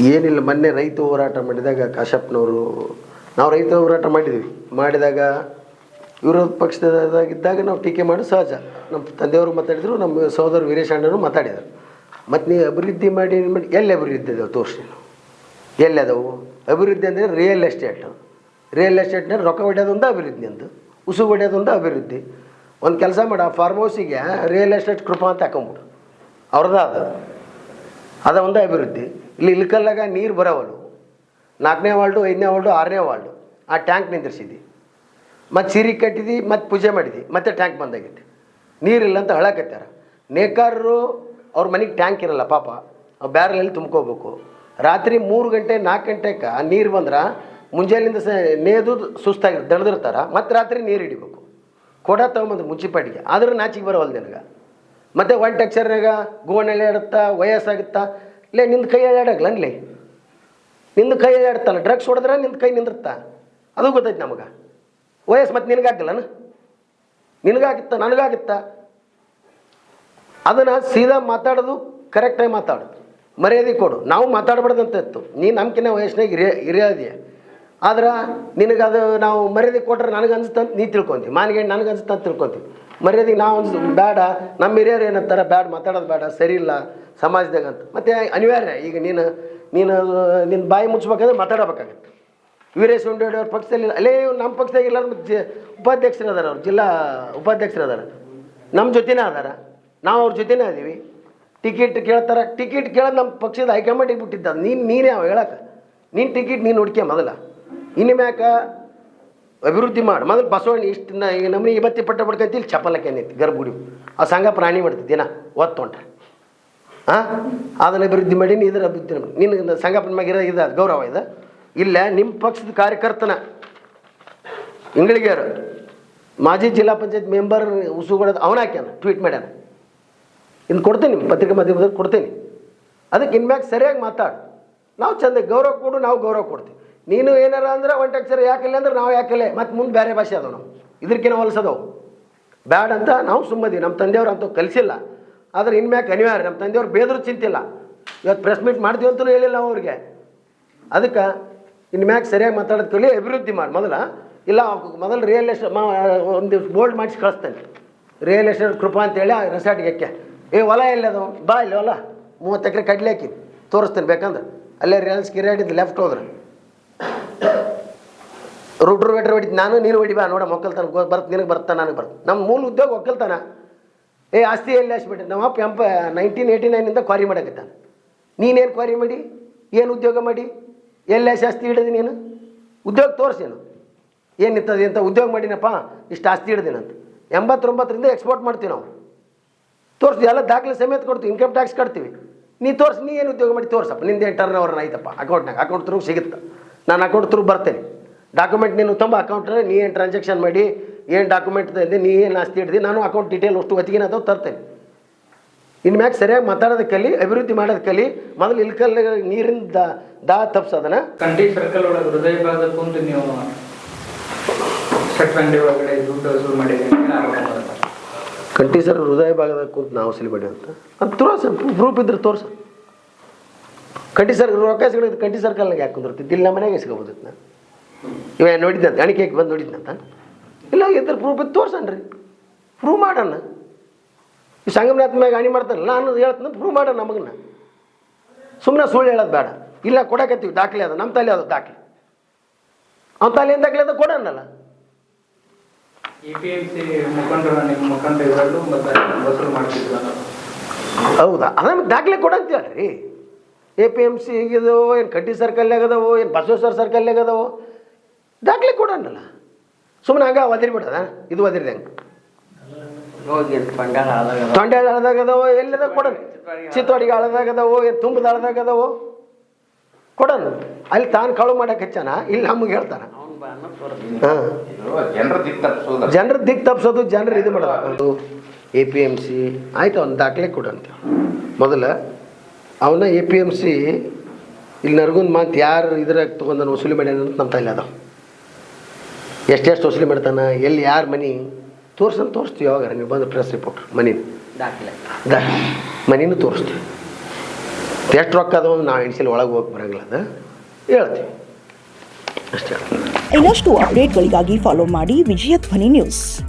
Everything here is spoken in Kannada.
ಏನಿಲ್ಲ, ಮೊನ್ನೆ ರೈತ ಹೋರಾಟ ಮಾಡಿದಾಗ ಕಾಶಪ್ಪನವರು, ನಾವು ರೈತ ಹೋರಾಟ ಮಾಡಿದಾಗ ವಿರೋಧ ಪಕ್ಷದಾಗಿದ್ದಾಗ ನಾವು ಟೀಕೆ ಮಾಡಿ ಸಹಜ. ನಮ್ಮ ತಂದೆಯವರು ಮಾತಾಡಿದರು, ನಮ್ಮ ಸಹೋದರ ವೀರೇಶ್ ಅಣ್ಣರು ಮಾತಾಡಿದರು. ಮತ್ತು ನೀವು ಅಭಿವೃದ್ಧಿ ಮಾಡಿ ಎಲ್ಲಿ ಅಭಿವೃದ್ಧಿ ಇದಾವೆ ತೋರಿಸಿ, ನಾವು ಎಲ್ಲಿ ಅದಾವು ಅಭಿವೃದ್ಧಿ ಅಂದರೆ ರಿಯಲ್ ಎಸ್ಟೇಟ್ನಲ್ಲಿ ರೊಕ್ಕ ಹೊಡೆಯೋದೊಂದು ಅಭಿವೃದ್ಧಿ, ಅಂದು ಉಸುಗು ಹೊಡೆಯೋದೊಂದು ಅಭಿವೃದ್ಧಿ. ಒಂದು ಕೆಲಸ ಮಾಡು, ಆ ಫಾರ್ಮ್ ಹೌಸಿಗೆ ರಿಯಲ್ ಎಸ್ಟೇಟ್ ಕೃಪಾ ಅಂತ ಹಾಕೊಂಬಿಡು, ಅವ್ರದ್ದು ಅದ ಒಂದು ಅಭಿವೃದ್ಧಿ. ಇಲ್ಲಿ ಇಲ್ಕಲ್ಲಾಗ ನೀರು ಬರೋವಲು, 4ನೇ ವಾರ್ಡು 5ನೇ ವಾರ್ಡು 6ನೇ ವಾರ್ಡು ಆ ಟ್ಯಾಂಕ್ ನಿಂದಿರ್ಸಿದ್ದಿ, ಮತ್ತು ಸಿರಿ ಕಟ್ಟಿದ್ದು, ಮತ್ತು ಪೂಜೆ ಮಾಡಿದ್ವಿ, ಮತ್ತೆ ಟ್ಯಾಂಕ್ ಬಂದಾಗೈತಿ. ನೀರಿಲ್ಲ ಅಂತ ಹೇಳಕತ್ತಾರ. ನೇಕಾರರು ಅವ್ರ ಮನೆಗೆ ಟ್ಯಾಂಕ್ ಇರಲ್ಲ ಪಾಪ, ಬ್ಯಾರಲಲ್ಲಿ ತುಂಬ್ಕೋಬೇಕು. ರಾತ್ರಿ 3 ಗಂಟೆ 4 ಗಂಟೆಗೆ ನೀರು ಬಂದ್ರೆ ಮುಂಜಾನೆಯಿಂದ ನೇದು ಸುಸ್ತಾಗಿರ್ ದಣದಿರ್ತಾರೆ, ಮತ್ತು ರಾತ್ರಿ ನೀರು ಹಿಡಿಬೇಕು. ಕೊಡ ತೊಗೊಂಬಂದ್ರೆ ಮುನ್ಸಿಪಾಲ್ಟಿಗೆ, ಆದ್ರೆ ನಾಚಿಗೆ ಬರೋವಲ್ದು ನನಗೆ. ಮತ್ತು ಒನ್ ಟೆಕ್ಚರ್ನಾಗ ಗೋಣೆಲೆ ಆಡುತ್ತಾ, ವಯಸ್ಸಾಗುತ್ತಾ, ಲೇ ನಿಂದು ಕೈ ಎಳ್ಳಾಡಗಲ್ಲ ಅನ್ಲೇ, ನಿಂದು ಕೈ ಎಳ್ಳಾಡ್ತಲ್ಲ, ಡ್ರಗ್ಸ್ ಹೊಡೆದ್ರೆ ನಿಂದು ಕೈ ನಿಂದಿರ್ತಾ, ಅದು ಗೊತ್ತೈತೆ ನಮಗೆ. ವಯಸ್ಸು ಮತ್ತು ನಿನಗಾಗಲ್ಲನ, ನಿನಗಾಗುತ್ತಾ ನನಗಾಗುತ್ತಾ. ಅದನ್ನು ಸೀದಾ ಮಾತಾಡೋದು, ಕರೆಕ್ಟಾಗಿ ಮಾತಾಡು, ಮರ್ಯಾದೆ ಕೊಡು. ನಾವು ಮಾತಾಡ್ಬಾರ್ದಂತ ಇತ್ತು, ನೀನು ನಮ್ಕಿನ್ನ ವಯಸ್ಸಿನಾಗ ಹಿರಿಯದಿಯ, ಆದ್ರೆ ನಿನಗದು ನಾವು ಮರ್ಯಾದೆ ಕೊಟ್ರೆ ನನಗೆ ಅನ್ಸುತ್ತಂತ ನೀ ತಿಳ್ಕೊತೀವಿ, ಮಾನಿಗೆ ನನಗೆ ಅನ್ಸುತ್ತೆ ಅಂತ ತಿಳ್ಕೊತೀವಿ. ಮರ್ಯಾದೆಗೆ ನಾವು ಬೇಡ, ನಮ್ಮ ಹಿರಿಯರು ಏನಂತಾರೆ, ಬೇಡ ಮಾತಾಡೋದು ಬೇಡ, ಸರಿ ಇಲ್ಲ ಸಮಾಜದಾಗ ಅಂತ. ಮತ್ತು ಅನಿವಾರ್ಯ, ಈಗ ನಿನ್ನ ಬಾಯಿ ಮುಚ್ಚಬೇಕಾದ್ರೆ ಮಾತಾಡಬೇಕಾಗತ್ತೆ. ವೀರೇಶ್ ಉಂಡೇಡಿ ಅವ್ರ ಪಕ್ಷದಲ್ಲಿ ಅಲ್ಲೇ, ನಮ್ಮ ಪಕ್ಷದಾಗಿಲ್ಲ, ಉಪಾಧ್ಯಕ್ಷರು ಅದಾರ, ಅವ್ರು ಜಿಲ್ಲಾ ಉಪಾಧ್ಯಕ್ಷರು ಅದಾರ, ನಮ್ಮ ಜೊತೆನೇ ಅದಾರ, ನಾವು ಅವ್ರ ಜೊತೆನೇ ಅದೀವಿ. ಟಿಕೆಟ್ ಕೇಳ್ತಾರೆ, ಟಿಕೆಟ್ ಕೇಳೋದು ನಮ್ಮ ಪಕ್ಷದ ಹೈಕಮಾಂಡಿಗೆ ಬಿಟ್ಟಿದ್ದ. ನೀನೇ ಅವ ಹೇಳಕ್ಕೆ, ನೀನು ಟಿಕೆಟ್ ನೀನು ಹುಡ್ಕ್ಯ ಮೊದಲ, ಇನ್ನು ಮ್ಯಾಕ ಅಭಿವೃದ್ಧಿ ಮಾಡಿ. ಮೊದಲು ಬಸವಣ್ಣ ಇಷ್ಟು ಈಗ ನಮಗೆ ಇವತ್ತಿ ಪಟ್ಟ ಪಡ್ಕಂತ ಇಲ್ಲಿ ಚಪ್ಪಲಕ್ಕೆ ಏನೈತಿ ಗರ್ಭಗುಡಿ, ಆ ಸಂಘ ಪ್ರಾಣಿ ಮಾಡ್ತಿದ್ದೆ ದಿನ ಒತ್ತೊಂಟ್ರೆ. ಅದನ್ನು ಅಭಿವೃದ್ಧಿ ಮಾಡಿ, ಇದ್ರ ಅಭಿವೃದ್ಧಿ ಮಾಡಿ. ನಿನ್ನ ಸಂಘಪನ ಮ್ಯಾಗ ಇದು ಗೌರವ ಇದೆ ಇಲ್ಲ. ನಿಮ್ಮ ಪಕ್ಷದ ಕಾರ್ಯಕರ್ತನ ಇಂಗಳಿಗೆಯರು ಮಾಜಿ ಜಿಲ್ಲಾ ಪಂಚಾಯತ್ ಮೆಂಬರ್ ಉಸುಗೊಡೋದು ಅವನ ಹಾಕ್ಯಾನ, ಟ್ವೀಟ್ ಮಾಡ್ಯಾನ. ಇನ್ನು ಕೊಡ್ತೀನಿ, ನಿಮ್ಮ ಪತ್ರಿಕೆ ಮಾಧ್ಯಮದಲ್ಲಿ ಕೊಡ್ತೀನಿ. ಅದಕ್ಕೆ ಇನ್ಮ್ಯಾಗ ಸರಿಯಾಗಿ ಮಾತಾಡು, ನಾವು ಚಂದ ಗೌರವ ಕೊಡು, ನಾವು ಗೌರವ ಕೊಡ್ತೀವಿ. ನೀನು ಏನಾರ ಅಂದ್ರೆ ಒಂದು ಅಕ್ಷರ ಯಾಕಿಲ್ಲ ಅಂದ್ರೆ ನಾವು ಯಾಕಿಲ್ಲ, ಮತ್ತು ಮುಂದೆ ಬೇರೆ ಭಾಷೆ ಅದಾವೆ, ನಾವು ಇದಕ್ಕಿನ ಹೊಲಸದವು ಬ್ಯಾಡ ಅಂತ ನಾವು ಸುಮ್ಮದೀವಿ. ನಮ್ಮ ತಂದೆಯವ್ರು ಅಂತೂ ಕಲಿಸಿಲ್ಲ, ಆದರೆ ಇನ್ಮ್ಯಾಕ ಅನಿವಾರ್ಯ. ನಮ್ಮ ತಂದೆಯವ್ರು ಬೇದರೂ ಚಿಂತಿಲ್ಲ, ಇವತ್ತು ಪ್ರೆಸ್ ಮೀಟ್ ಮಾಡ್ತೀವಿ ಅಂತಲೂ ಹೇಳಿಲ್ಲ ನಾವು ಅವ್ರಿಗೆ. ಅದಕ್ಕೆ ಇನ್ಮ್ಯಾಕ ಸರಿಯಾಗಿ ಮಾತಾಡೋದು ಕಲಿ, ಅಭಿವೃದ್ಧಿ ಮಾಡಿ ಮೊದಲ. ಇಲ್ಲ ಮೊದಲು ರಿಯಲ್ ಎಸ್ಟೇಟ್ ಒಂದು ಬೋಲ್ಡ್ ಮಾಡಿಸಿ ಕಳಿಸ್ತೇನೆ, ರಿಯಲ್ ಎಸ್ಟೇಟ್ ಕೃಪಾ ಅಂತೇಳಿ ಆ ರೆಸಾರ್ಟ್ಗೆ ಹೊಲ ಎಲ್ಲದವ, ಬಾ ಇಲ್ಲಿ ಹೊಲ 30 ಎಕರೆ ಕಡ್ಲೆ ಹಾಕಿ ತೋರಿಸ್ತೇನೆ ಬೇಕಂದ್ರೆ. ಅಲ್ಲೇ ರಿಯಲ್ಸ್ ಕಿರಾಡಿದ್ದು ಲೆಫ್ಟ್ ಹೋದ್ರೆ ರೂಟ್ರ್ ವೇಟ್ರ್ ಹೊಡಿತು, ನಾನು ನೀನು ಹೊಡಿ ಬಾ ನೋಡ, ಒಕ್ಕಲ್ತಾನ ನಿನಗೆ ಬರ್ತಾನೆ, ನನಗೆ ಬರ್ತಾನೆ. ನಮ್ಮ ಮೂಲ ಉದ್ಯೋಗ ಒಕ್ಕಲ್ತಾನ. ಆಸ್ತಿ ಎಲ್ಲಿ ಹಾಸ್ಬಿಟ್ಟೆ ನಮ್ಮ ಅಪ್ಪ 1989 ಕ್ವಾರಿ ಮಾಡಕತ್ತಾನೆ. ನೀನೇನು ಕ್ವಾರಿ ಮಾಡಿ, ಏನು ಉದ್ಯೋಗ ಮಾಡಿ, ಎಲ್ಲಿ ಆಸ್ತಿ ಹಿಡಿದಿ ನೀನು? ಉದ್ಯೋಗ ತೋರಿಸೇನು, ಏನಿತ್ತದ ಅಂತ ಉದ್ಯೋಗ ಮಾಡಿನಪ್ಪ, ಇಷ್ಟು ಆಸ್ತಿ ಹಿಡ್ದೇನಂತ. 89ರಿಂದ ಎಕ್ಸ್ಪೋರ್ಟ್ ಮಾಡ್ತೀವಿ ನಾವು, ತೋರಿಸ್ತೀವಿ, ಎಲ್ಲ ದಾಖಲೆ ಸಮೇತ ಕೊಡ್ತೀವಿ, ಇನ್ಕಮ್ ಟ್ಯಾಕ್ಸ್ ಕಟ್ತೀವಿ. ನೀ ತೋರಿಸಿ, ನೀ ಏನು ಉದ್ಯೋಗ ಮಾಡಿ ತೋರಿಸಪ್ಪ, ನಿಂದೇನು ಟರ್ನ್ ಓವರ್ ಆಯ್ತಪ್ಪ ಅಕೌಂಟ್ನಾಗ, ಅಕೌಂಟ್ ಥ್ರೂ ಸಿಗುತ್ತೆ, ನಾನು ಅಕೌಂಟ್ ಥ್ರೂ ಬರ್ತೇನೆ. ಡಾಕ್ಯುಮೆಂಟ್ ನೀನು ತುಂಬ ಅಕೌಂಟ್ರೆ ನೀ ಏನು ಟ್ರಾನ್ಸಾಕ್ಷನ್ ಮಾಡಿ, ಏನು ಡಾಕ್ಯುಮೆಂಟ್ ತಂದೆ, ನೀ ಏನು ಆಸ್ತಿ ಹಿಡ್ದು, ನಾನು ಅಕೌಂಟ್ ಡೀಟೇಲ್ ಅಷ್ಟು ಹೊತ್ತಿಗೆ ಅದು ತರ್ತೇನೆ. ಇನ್ಮ್ಯಾಗ ಸರಿಯಾಗಿ ಮಾತಾಡೋದು ಕಲಿ, ಅಭಿವೃದ್ಧಿ ಮಾಡೋದು ಕಲಿ. ಮೊದಲು ಇಲ್ಕಲ್ಲ ನೀರಿಂದ ದಾ ತಪ್ಸೋದನ್ನ. ಕಂಠಿ ಸರ್ಕಲ್ ಒಳಗೆ ಹೃದಯ ಭಾಗದ ಕುಂತು ನೀವು ಸೆಟ್ರಂಡಿ ಒಳಗಡೆ ದುಡ್ಡು ವಸೂಲು ಮಾಡಿದ್ದೀರಿ, ಕಂಠಿ ಸರ್ ಹೃದಯ ಭಾಗದ ಕುಂತು ನಾವು ವಸೂಲಿ ಮಾಡಿ ಅಂತ ಅದು ತೋರ್ಸ, ಪ್ರೂಫ್ ಇದ್ರೆ ತೋರ್ಸ. ಕಂಠಿ ಸರ್ ರೊಕ್ಕ ಸಿಗೋದು ಕಂಠಿ ಸರ್ಕಲ್ನಾಗ ಯಾಕೆ ಕುಂದಿರ್ತಿದ್ದು, ಇಲ್ಲಿ ನಮ್ಮ ಮನೆಗೆ ಸಿಗೋಬೋದಿತ್ತು. ನಾನು ಇವ ನೋಡಿದ್ದಂತ, ಅಣಿಕೆಗೆ ಬಂದು ನೋಡಿದ್ನಂತ. ಇಲ್ಲ ಇದ್ರ ಪ್ರೂಫ್ ಇದ್ದು ತೋರ್ಸಣ್ರಿ, ಪ್ರೂವ್ ಮಾಡೋಣ. ಈ ಸಂಗಮನಾಥ ಮ್ಯಾಗ ಹಾನಿ ಮಾಡ್ತಾರಲ್ಲ, ನಾನು ಹೇಳ್ತೀನಿ ಪ್ರೂವ್ ಮಾಡೋಣ. ನಮಗನ್ನ ಸುಮ್ಮನೆ ಸುಳ್ಳು ಹೇಳೋದು ಬೇಡ. ಇಲ್ಲ ಕೊಡಕತ್ತೀವಿ, ದಾಖಲೆ ಅದ, ನಮ್ಮ ತಲೆ ಅದು ದಾಖಲೆ, ಅವ್ನ ತಲೆ ಏನು ದಾಖಲೆ ಅದ ಕೊಡೋಣಲ್ಲ. APMC ಮುಖಂಡರು ನಿಮ್ಮ ಮುಖಂಡರು ಇವರಲ್ಲೂ ವಸೂಲು ಮಾಡ್ತಿದ್ರು, ಹೌದಾ? ಅದನ್ನು ದಾಖಲೆ ಕೊಡಂತ ಹೇಳ್ರಿ. APMC ಈಗಿದಾವೋ, ಏನು ಕಡ್ಡಿ ಸರ್ಕಲ್ನಾಗದವೋ, ಏನು ಬಸವೇಶ್ವರ ಸರ್ಕಲ್ನಾಗದವೋ, ದಾಖಲೆ ಕೊಡೋಣಲ್ಲ. ಸುಮ್ಮನೆ ಹಂಗೆ ಒದರಿಬಿಡದ, ಇದು ಒದರಿದಂಗೆ ತೊಂಡೆ ಹಳದಾಗದವೋ, ಎಲ್ಲದ ಕೊಡೋಣ. ಚಿತ್ತೋಡಿಗೆ ಹಳದಾಗದವೋ, ಏನು ತುಂಬದ ಹಳದಾಗದವೋ ಕೊಡೋಣ. ಅಲ್ಲಿ ತಾನು ಕಳು ಮಾಡಕ್ಕೆ ಹಚ್ಚಾನ, ಇಲ್ಲಿ ನಮಗೆ ಹೇಳ್ತಾನ. ಹಾಂ, ಜನರ ದಿಕ್ಕು ತಪ್ಪಿಸೋದು, ಜನರು ಇದು ಮಾಡೋದು. APMC ಆಯ್ತು, ಅವ್ನು ದಾಖಲೆ ಕೊಡಂತೀವಿ ಮೊದಲ. ಅವನ್ನ APMC ಇಲ್ಲಿ ನರ್ಗುಂದ್ ಮಾತು ಯಾರು ಇದ್ರಾಗ ತೊಗೊಂಡು ವಸೂಲಿ ಮಾಡ್ಯಾನ ಅಂತ ನಮ್ಮ ತಲೆ ಅದಾವ. ಎಷ್ಟೆಷ್ಟು ವಸೂಲಿ ಮಾಡ್ತಾನೆ, ಎಲ್ಲಿ ಯಾರು ಮನೆ ತೋರಿಸ್ತೀವಿ. ಯಾವಾಗ ನೀವು ಬಂದು ಪ್ರೆಸ್ ರಿಪೋರ್ಟ್ ಮನೇನು ದಾಖಲೆ ಮನೇನು ತೋರಿಸ್ತೀವಿ. ಎಷ್ಟು ರೊಕ್ಕ ಅದು ನಾವು ಎಣ್ಸಲ್ಲಿ ಒಳಗೆ ಹೋಗಿ ಬರೋಂಗಿಲ್ಲ ಅದು ಹೇಳ್ತೀವಿ ಅಷ್ಟೇ. ಇನ್ನಷ್ಟು ಅಪ್ಡೇಟ್ಗಳಿಗಾಗಿ ಫಾಲೋ ಮಾಡಿ ವಿಜಯ ಧ್ವನಿ ನ್ಯೂಸ್.